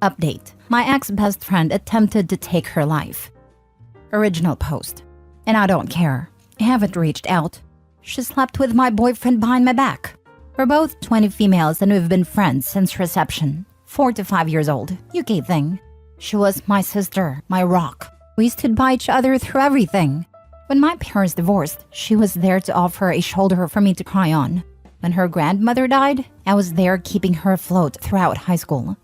Update. My ex-best friend attempted to take her life. Original post. And I don't care. I haven't reached out. She slept with my boyfriend behind my back. We're both 20 females and we've been friends since reception. 4 to 5 years old. UK thing. She was my sister, my rock. We stood by each other through everything. When my parents divorced, she was there to offer a shoulder for me to cry on. When her grandmother died, I was there keeping her afloat throughout high school.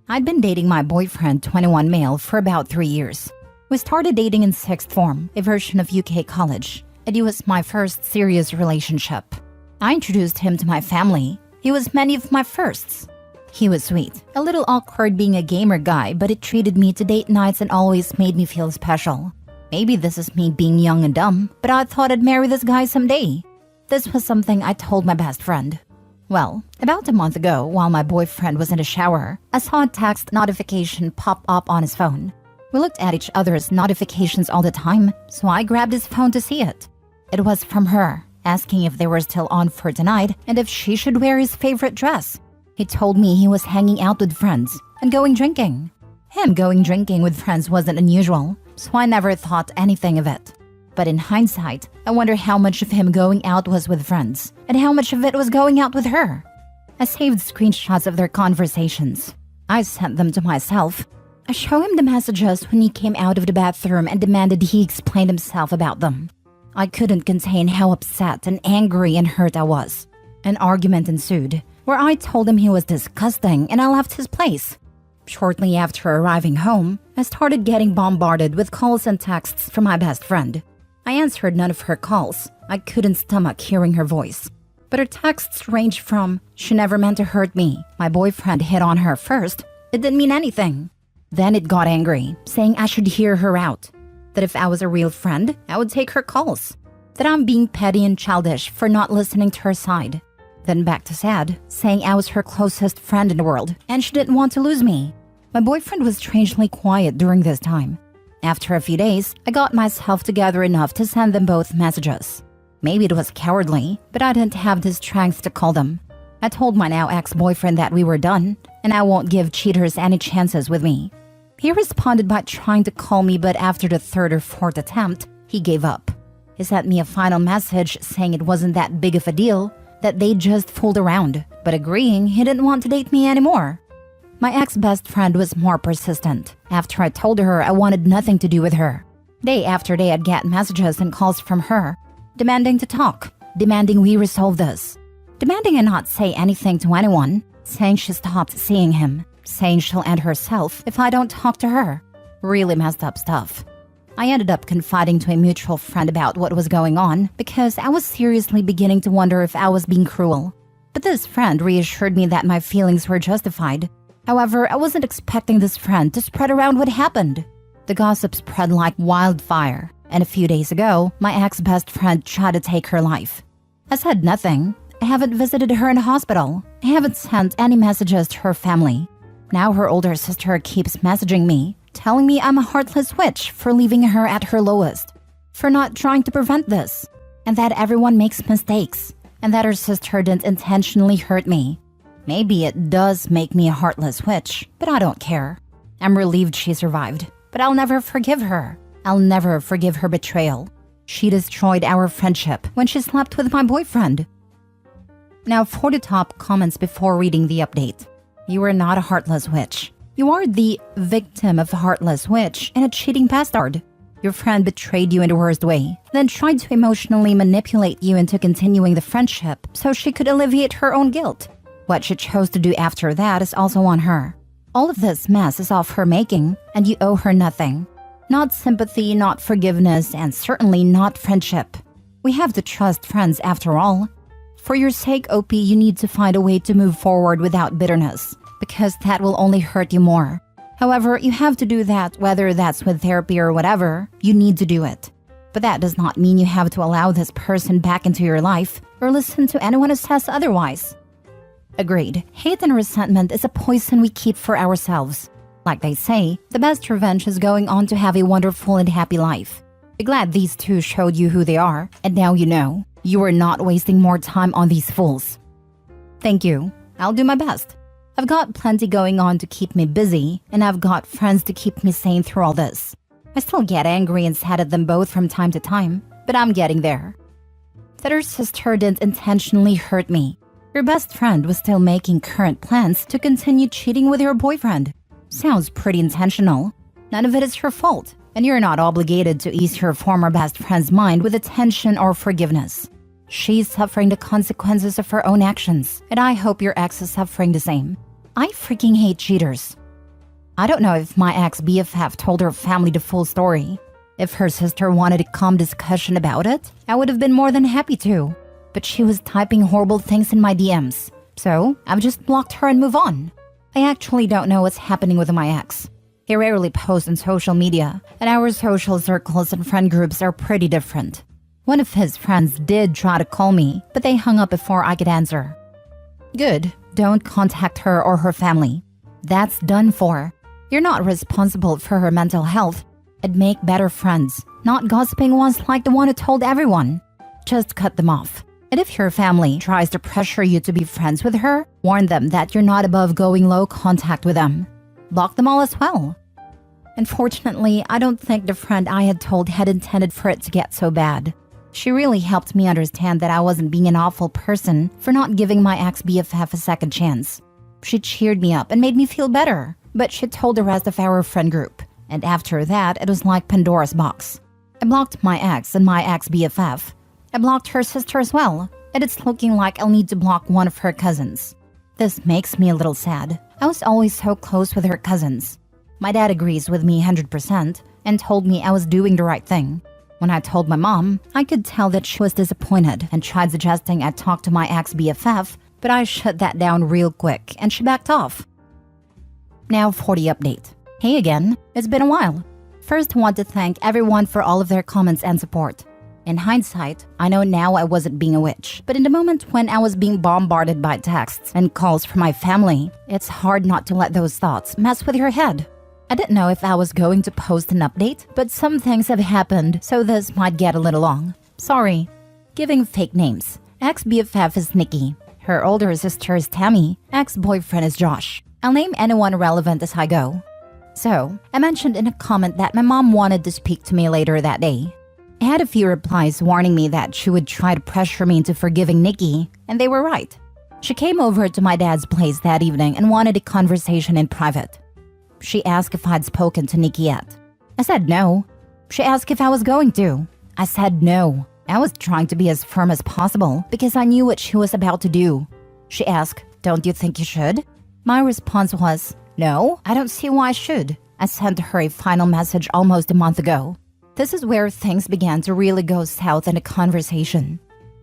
I'd been dating my boyfriend, 21 male, for about 3 years. We started dating in 6th form, a version of UK college, and he was my first serious relationship. I introduced him to my family. He was many of my firsts. He was sweet, a little awkward being a gamer guy, but it treated me to date nights and always made me feel special. Maybe this is me being young and dumb, but I thought I'd marry this guy someday. This was something I told my best friend. Well, about a month ago, while my boyfriend was in the shower, I saw a text notification pop up on his phone. We looked at each other's notifications all the time, so I grabbed his phone to see it. It was from her, asking if they were still on for tonight and if she should wear his favorite dress. He told me he was hanging out with friends and going drinking. Him going drinking with friends wasn't unusual, so I never thought anything of it. But in hindsight, I wonder how much of him going out was with friends and how much of it was going out with her. I saved screenshots of their conversations. I sent them to myself. I showed him the messages when he came out of the bathroom and demanded he explain himself about them. I couldn't contain how upset and angry and hurt I was. An argument ensued, where I told him he was disgusting and I left his place. Shortly after arriving home, I started getting bombarded with calls and texts from my best friend. I answered none of her calls. I couldn't stomach hearing her voice. But her texts ranged from, "She never meant to hurt me. My boyfriend hit on her first. It didn't mean anything." Then it got angry, saying I should hear her out. That if I was a real friend, I would take her calls. That I'm being petty and childish for not listening to her side. Then back to sad, saying I was her closest friend in the world and she didn't want to lose me. My boyfriend was strangely quiet during this time. After a few days, I got myself together enough to send them both messages. Maybe it was cowardly, but I didn't have the strength to call them. I told my now ex-boyfriend that we were done, and I won't give cheaters any chances with me. He responded by trying to call me, but after the 3rd or 4th attempt, he gave up. He sent me a final message saying it wasn't that big of a deal, that they just fooled around, but agreeing he didn't want to date me anymore. My ex-best friend was more persistent. After I told her I wanted nothing to do with her. Day after day I'd get messages and calls from her, demanding to talk, demanding we resolve this, demanding I not say anything to anyone, saying she stopped seeing him, saying she'll end herself if I don't talk to her. Really messed up stuff. I ended up confiding to a mutual friend about what was going on because I was seriously beginning to wonder if I was being cruel. But this friend reassured me that my feelings were justified. However, I wasn't expecting this friend to spread around what happened. The gossip spread like wildfire, and a few days ago, my ex-best friend tried to take her life. I said nothing. I haven't visited her in the hospital. I haven't sent any messages to her family. Now her older sister keeps messaging me, telling me I'm a heartless witch for leaving her at her lowest, for not trying to prevent this, and that everyone makes mistakes, and that her sister didn't intentionally hurt me. Maybe it does make me a heartless witch, but I don't care. I'm relieved she survived, but I'll never forgive her. I'll never forgive her betrayal. She destroyed our friendship when she slept with my boyfriend. Now for the top comments before reading the update. You are not a heartless witch. You are the victim of a heartless witch and a cheating bastard. Your friend betrayed you in the worst way, then tried to emotionally manipulate you into continuing the friendship so she could alleviate her own guilt. What she chose to do after that is also on her. All of this mess is of her making, and you owe her nothing. Not sympathy, not forgiveness, and certainly not friendship. We have to trust friends after all. For your sake, OP, you need to find a way to move forward without bitterness, because that will only hurt you more. However, you have to do that, whether that's with therapy or whatever, you need to do it. But that does not mean you have to allow this person back into your life or listen to anyone who says otherwise. Agreed. Hate and resentment is a poison we keep for ourselves. Like they say, the best revenge is going on to have a wonderful and happy life. Be glad these two showed you who they are, and now you know. You are not wasting more time on these fools. Thank you. I'll do my best. I've got plenty going on to keep me busy, and I've got friends to keep me sane through all this. I still get angry and sad at them both from time to time, but I'm getting there. That her sister didn't intentionally hurt me. Your best friend was still making current plans to continue cheating with your boyfriend. Sounds pretty intentional. None of it is her fault, and you're not obligated to ease your former best friend's mind with attention or forgiveness. She's suffering the consequences of her own actions, and I hope your ex is suffering the same. I freaking hate cheaters. I don't know if my ex-BFF told her family the full story. If her sister wanted a calm discussion about it, I would have been more than happy to. But she was typing horrible things in my DMs, so I've just blocked her and move on. I actually don't know what's happening with my ex. He rarely posts on social media, and our social circles and friend groups are pretty different. One of his friends did try to call me, but they hung up before I could answer. Good, don't contact her or her family. That's done for. You're not responsible for her mental health. And make better friends, not gossiping ones like the one who told everyone. Just cut them off. And if your family tries to pressure you to be friends with her, warn them that you're not above going low contact with them. Block them all as well. Unfortunately, I don't think the friend I had told had intended for it to get so bad. She really helped me understand that I wasn't being an awful person for not giving my ex-BFF a second chance. She cheered me up and made me feel better, but she told the rest of our friend group. And after that, it was like Pandora's box. I blocked my ex and my ex-BFF. I blocked her sister as well, and it's looking like I'll need to block one of her cousins. This makes me a little sad. I was always so close with her cousins. My dad agrees with me 100% and told me I was doing the right thing. When I told my mom, I could tell that she was disappointed and tried suggesting I talk to my ex-BFF, but I shut that down real quick and she backed off. Now for the update. Hey again, it's been a while. First, I want to thank everyone for all of their comments and support. In hindsight, I know now I wasn't being a witch, but in the moment when I was being bombarded by texts and calls from my family, it's hard not to let those thoughts mess with your head. I didn't know if I was going to post an update, but some things have happened, so this might get a little long. Sorry. Giving fake names. Ex-BFF is Nikki. Her older sister is Tammy. Ex-boyfriend is Josh. I'll name anyone relevant as I go. So, I mentioned in a comment that my mom wanted to speak to me later that day. I had a few replies warning me that she would try to pressure me into forgiving Nikki, and they were right. She came over to my dad's place that evening and wanted a conversation in private. She asked if I'd spoken to Nikki yet. I said no. She asked if I was going to. I said no. I was trying to be as firm as possible because I knew what she was about to do. She asked, "Don't you think you should?" My response was, "No, I don't see why I should." I sent her a final message almost a month ago. This is where things began to really go south in a conversation.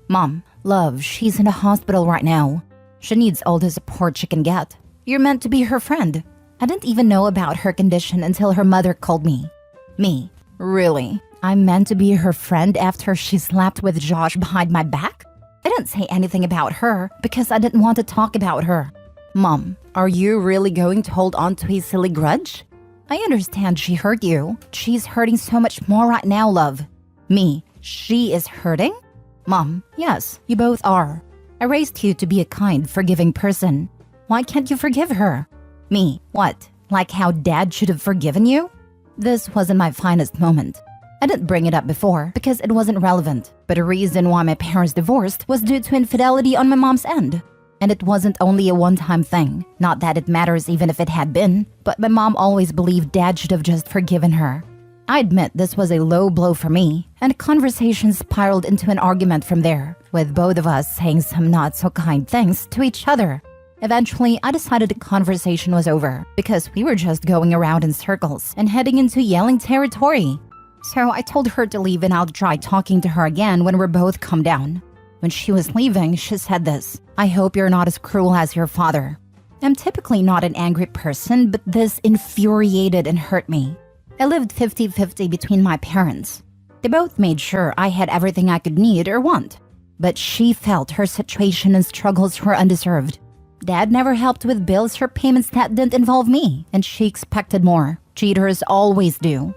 "Mom, love, she's in a hospital right now. She needs all the support she can get. You're meant to be her friend." I didn't even know about her condition until her mother called me. Me? Really? I'm meant to be her friend after she slept with Josh behind my back? I didn't say anything about her because I didn't want to talk about her. Mom, are you really going to hold on to a silly grudge? I understand she hurt you. She's hurting so much more right now, love. Me? She is hurting? Mom, yes, you both are. I raised you to be a kind, forgiving person. Why can't you forgive her? Me? What? Like how Dad should have forgiven you? This wasn't my finest moment. I didn't bring it up before because it wasn't relevant, but a reason why my parents divorced was due to infidelity on my mom's end. And it wasn't only a one-time thing. Not that it matters even if it had been, but my mom always believed Dad should have just forgiven her. I admit this was a low blow for me, and the conversation spiraled into an argument from there, with both of us saying some not-so-kind things to each other. Eventually, I decided the conversation was over because we were just going around in circles and heading into yelling territory. So I told her to leave and I'll try talking to her again when we're both calmed down. When she was leaving, she said this, "I hope you're not as cruel as your father." I'm typically not an angry person, but this infuriated and hurt me. I lived 50-50 between my parents. They both made sure I had everything I could need or want. But she felt her situation and struggles were undeserved. Dad never helped with bills or payments that didn't involve me, and she expected more. Cheaters always do.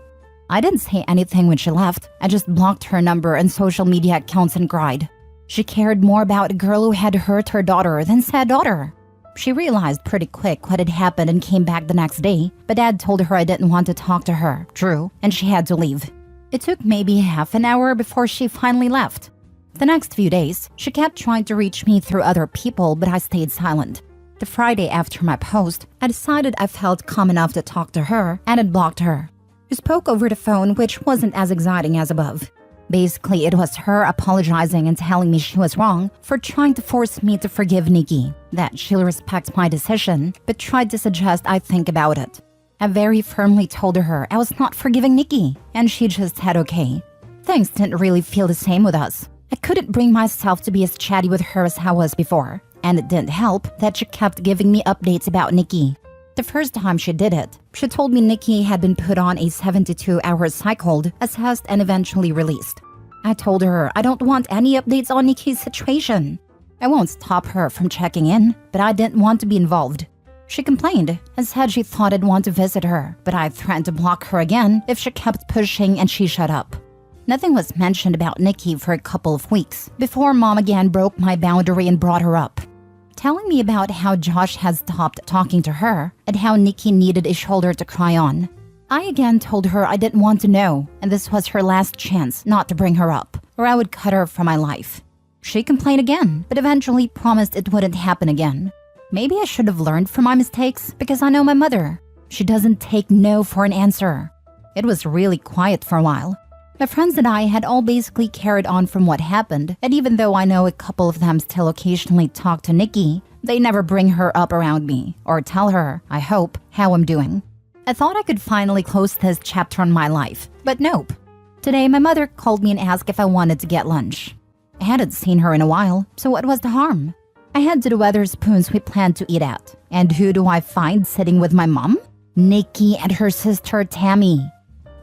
I didn't say anything when she left. I just blocked her number and social media accounts and cried. She cared more about a girl who had hurt her daughter than said daughter. She realized pretty quick what had happened and came back the next day, but Dad told her I didn't want to talk to her, Drew, and she had to leave. It took maybe half an hour before she finally left. The next few days, she kept trying to reach me through other people, but I stayed silent. The Friday after my post, I decided I felt calm enough to talk to her and had blocked her. We spoke over the phone, which wasn't as exciting as above. Basically, it was her apologizing and telling me she was wrong for trying to force me to forgive Nikki, that she'll respect my decision, but tried to suggest I think about it. I very firmly told her I was not forgiving Nikki, and she just said okay. Things didn't really feel the same with us. I couldn't bring myself to be as chatty with her as I was before, and it didn't help that she kept giving me updates about Nikki. The first time she did it, she told me Nikki had been put on a 72-hour psych hold, assessed, and eventually released. I told her I don't want any updates on Nikki's situation. I won't stop her from checking in, but I didn't want to be involved. She complained and said she thought I'd want to visit her, but I threatened to block her again if she kept pushing, and she shut up. Nothing was mentioned about Nikki for a couple of weeks before Mom again broke my boundary and brought her up, telling me about how Josh had stopped talking to her and how Nikki needed a shoulder to cry on. I again told her I didn't want to know, and this was her last chance not to bring her up, or I would cut her from my life. She complained again, but eventually promised it wouldn't happen again. Maybe I should have learned from my mistakes because I know my mother. She doesn't take no for an answer. It was really quiet for a while. My friends and I had all basically carried on from what happened, and even though I know a couple of them still occasionally talk to Nikki, they never bring her up around me or tell her, I hope, how I'm doing. I thought I could finally close this chapter on my life, but nope. Today, my mother called me and asked if I wanted to get lunch. I hadn't seen her in a while, so what was the harm? I head to the Weatherspoons we planned to eat at, and who do I find sitting with my mom? Nikki and her sister Tammy.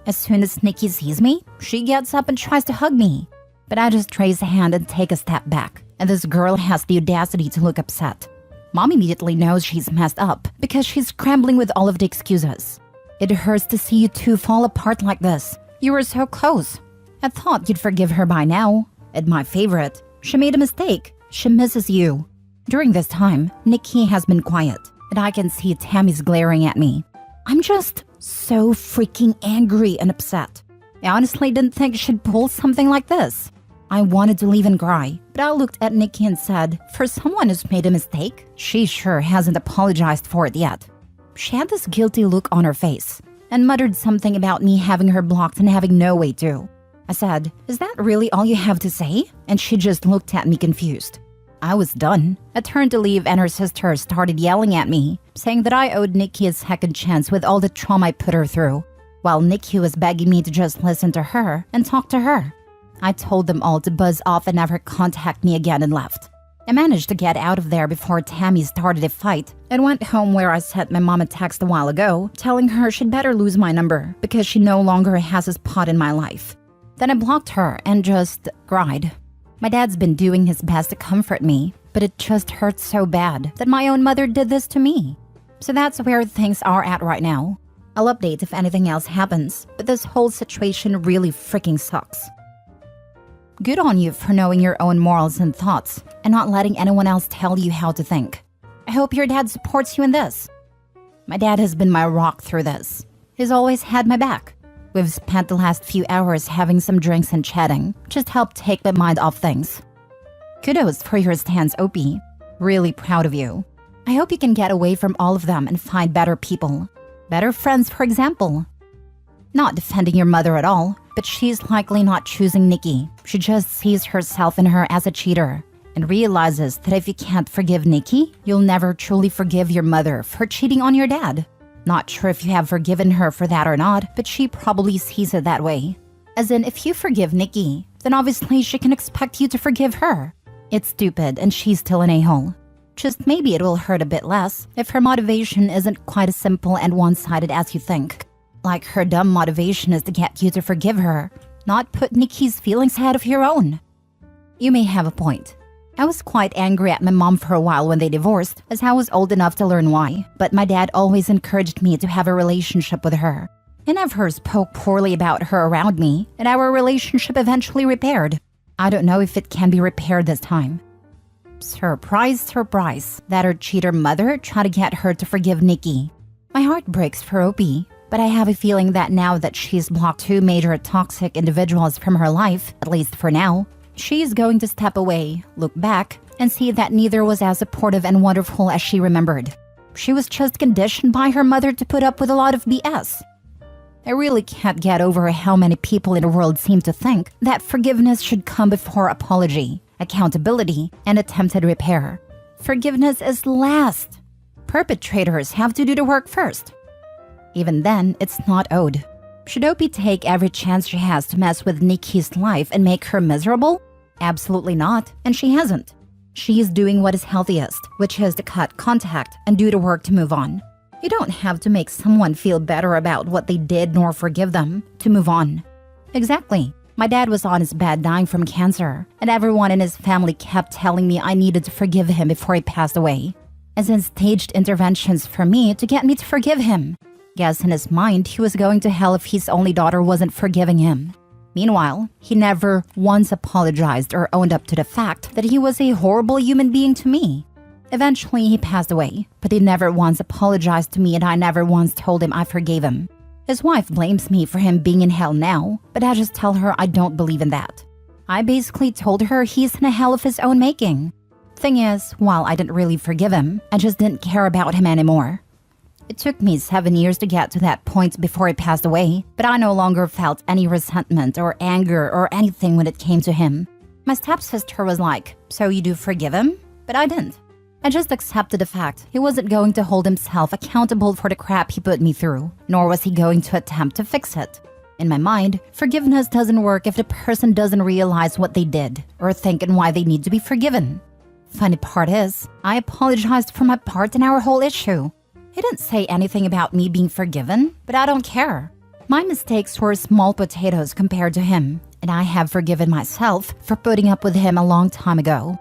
As soon as Nikki sees me, she gets up and tries to hug me. But I just raise a hand and take a step back, and this girl has the audacity to look upset. Mom immediately knows she's messed up because she's scrambling with all of the excuses. It hurts to see you two fall apart like this. You were so close. I thought you'd forgive her by now. And my favorite, she made a mistake. She misses you. During this time, Nikki has been quiet, and I can see Tammy's glaring at me. I'm just so freaking angry and upset. I honestly didn't think she'd pull something like this. I wanted to leave and cry, but I looked at Nikki and said, for someone who's made a mistake, she sure hasn't apologized for it yet. She had this guilty look on her face and muttered something about me having her blocked and having no way to. I said, is that really all you have to say? And she just looked at me confused. I was done. I turned to leave and her sister started yelling at me, saying that I owed Nikki a second chance with all the trauma I put her through, while Nikki was begging me to just listen to her and talk to her. I told them all to buzz off and never contact me again and left. I managed to get out of there before Tammy started a fight and went home, where I sent my mom a text a while ago telling her she'd better lose my number because she no longer has a spot in my life. Then I blocked her and just cried. My dad's been doing his best to comfort me, but it just hurts so bad that my own mother did this to me. So that's where things are at right now. I'll update if anything else happens, but this whole situation really freaking sucks. Good on you for knowing your own morals and thoughts and not letting anyone else tell you how to think. I hope your dad supports you in this. My dad has been my rock through this. He's always had my back. We've spent the last few hours having some drinks and chatting, just helped take my mind off things. Kudos for your stance, Opie. Really proud of you. I hope you can get away from all of them and find better people. Better friends, for example. Not defending your mother at all, but she's likely not choosing Nikki. She just sees herself in her as a cheater and realizes that if you can't forgive Nikki, you'll never truly forgive your mother for cheating on your dad. Not sure if you have forgiven her for that or not, but she probably sees it that way. As in, if you forgive Nikki, then obviously she can expect you to forgive her. It's stupid and she's still an a-hole. Just maybe it will hurt a bit less if her motivation isn't quite as simple and one-sided as you think. Like her dumb motivation is to get you to forgive her, not put Nikki's feelings ahead of your own. You may have a point. I was quite angry at my mom for a while when they divorced, as I was old enough to learn why, but my dad always encouraged me to have a relationship with her. I never spoke poorly about her around me, and our relationship eventually repaired. I don't know if it can be repaired this time. Surprise, surprise, that her cheater mother tried to get her to forgive Nikki. My heart breaks for Opie, but I have a feeling that now that she's blocked 2 major toxic individuals from her life, at least for now, she's going to step away, look back, and see that neither was as supportive and wonderful as she remembered. She was just conditioned by her mother to put up with a lot of BS. I really can't get over how many people in the world seem to think that forgiveness should come before apology, accountability, and attempted repair. Forgiveness is last. Perpetrators have to do the work first. Even then, it's not owed. Should Opie take every chance she has to mess with Nikki's life and make her miserable? Absolutely not, and she hasn't. She is doing what is healthiest, which is to cut contact and do the work to move on. You don't have to make someone feel better about what they did nor forgive them to move on. Exactly. My dad was on his bed dying from cancer, and everyone in his family kept telling me I needed to forgive him before he passed away. And then staged interventions for me to get me to forgive him. Guess in his mind he was going to hell if his only daughter wasn't forgiving him. Meanwhile, he never once apologized or owned up to the fact that he was a horrible human being to me. Eventually, he passed away, but he never once apologized to me and I never once told him I forgave him. His wife blames me for him being in hell now, but I just tell her I don't believe in that. I basically told her he's in a hell of his own making. Thing is, while I didn't really forgive him, I just didn't care about him anymore. It took me 7 years to get to that point before he passed away, but I no longer felt any resentment or anger or anything when it came to him. My stepsister was like, "So you do forgive him?" But I didn't. I just accepted the fact he wasn't going to hold himself accountable for the crap he put me through, nor was he going to attempt to fix it. In my mind, forgiveness doesn't work if the person doesn't realize what they did or think and why they need to be forgiven. Funny part is, I apologized for my part in our whole issue. He didn't say anything about me being forgiven, but I don't care. My mistakes were small potatoes compared to him, and I have forgiven myself for putting up with him a long time ago.